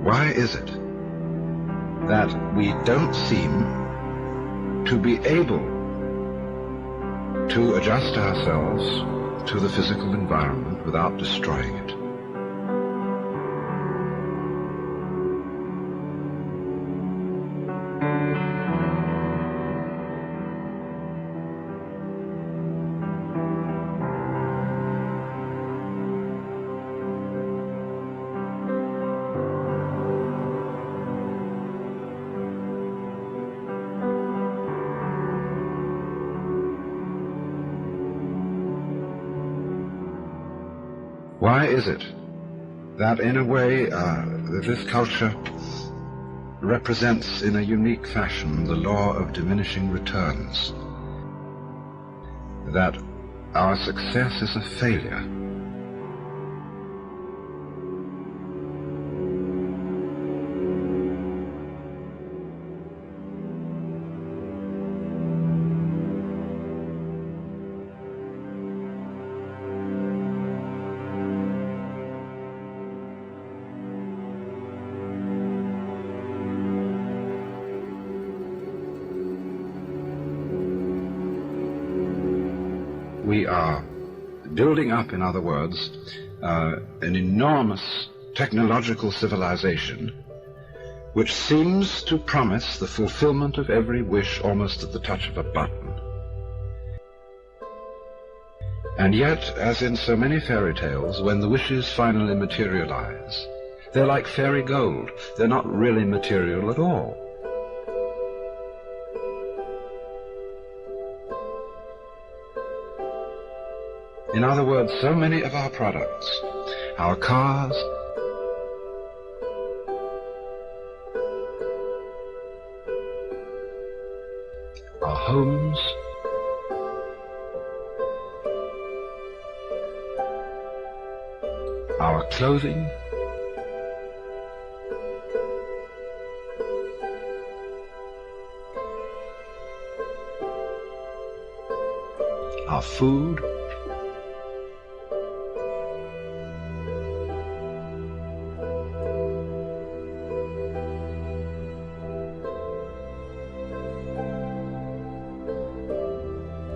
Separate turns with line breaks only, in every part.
Why is it that we don't seem to be able to adjust ourselves to the physical environment without destroying it? Why is it that, in a way, this culture represents in a unique fashion the law of diminishing returns? That our success is a failure? We are building up, in other words, an enormous technological civilization which seems to promise the fulfillment of every wish almost at the touch of a button. And yet, as in so many fairy tales, when the wishes finally materialize, they're like fairy gold. They're not really material at all. In other words, so many of our products, our cars, our homes, our clothing, our food,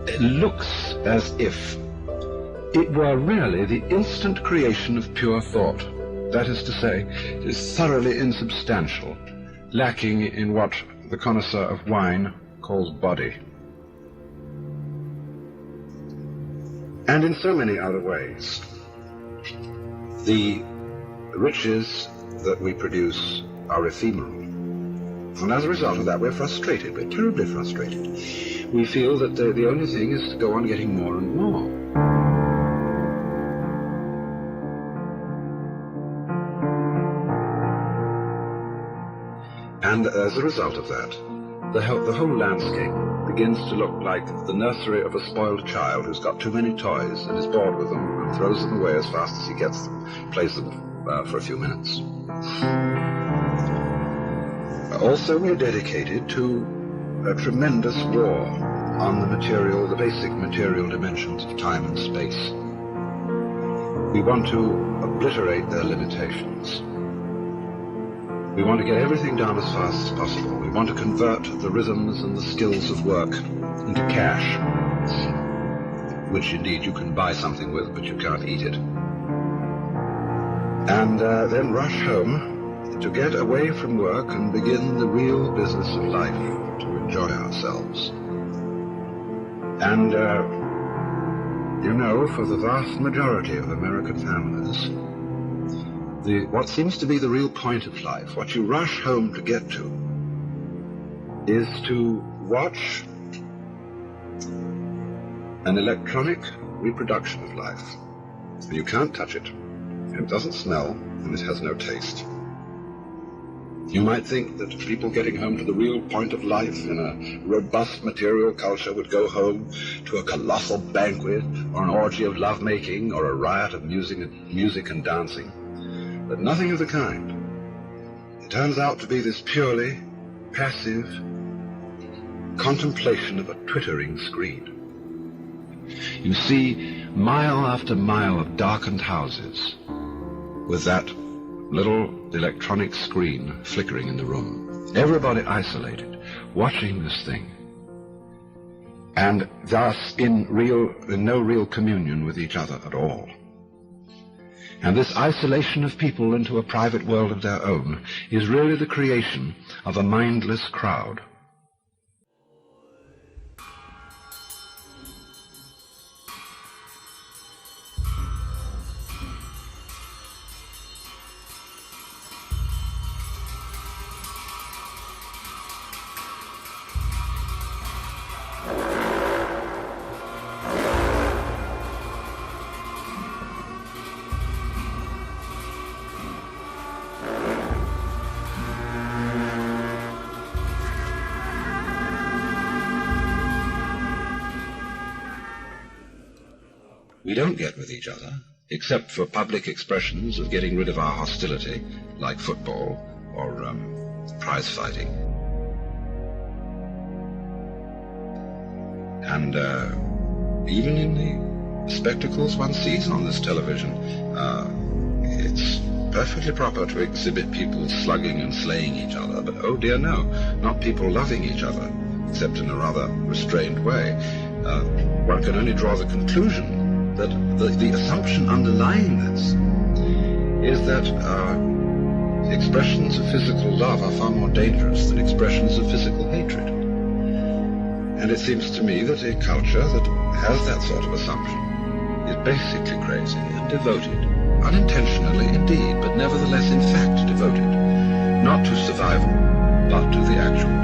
it looks as if it were really the instant creation of pure thought. That is to say, it is thoroughly insubstantial, lacking in what the connoisseur of wine calls body. And in so many other ways, the riches that we produce are ephemeral. And as a result of that, we're frustrated. We're terribly frustrated. We feel that the only thing is to go on getting more and more. And as a result of that, the whole landscape begins to look like the nursery of a spoiled child who's got too many toys and is bored with them and throws them away as fast as he gets them, plays them for a few minutes. Also, we're dedicated to a tremendous war on the basic material dimensions of time and space. We want to obliterate their limitations. We want to get everything done as fast as possible. We want to convert the rhythms and the skills of work into cash, which indeed you can buy something with, but you can't eat it. And then rush home to get away from work and begin the real business of life, to enjoy ourselves. And, for the vast majority of American families, what seems to be the real point of life, what you rush home to get to, is to watch an electronic reproduction of life. And you can't touch it. It doesn't smell, and it has no taste. You might think that people getting home to the real point of life in a robust material culture would go home to a colossal banquet or an orgy of lovemaking or a riot of music and dancing. But nothing of the kind. It turns out to be this purely passive contemplation of a twittering screen. You see mile after mile of darkened houses with that little the electronic screen flickering in the room. Everybody isolated, watching this thing, and thus in no real communion with each other at all. And this isolation of people into a private world of their own is really the creation of a mindless crowd. We don't get with each other, except for public expressions of getting rid of our hostility, like football or prize fighting. And even in the spectacles one sees on this television, it's perfectly proper to exhibit people slugging and slaying each other, but oh dear no, not people loving each other, except in a rather restrained way. One can only draw the conclusion that the assumption underlying this is that expressions of physical love are far more dangerous than expressions of physical hatred. And it seems to me that a culture that has that sort of assumption is basically crazy and devoted, unintentionally indeed, but nevertheless in fact devoted, not to survival, but to the actual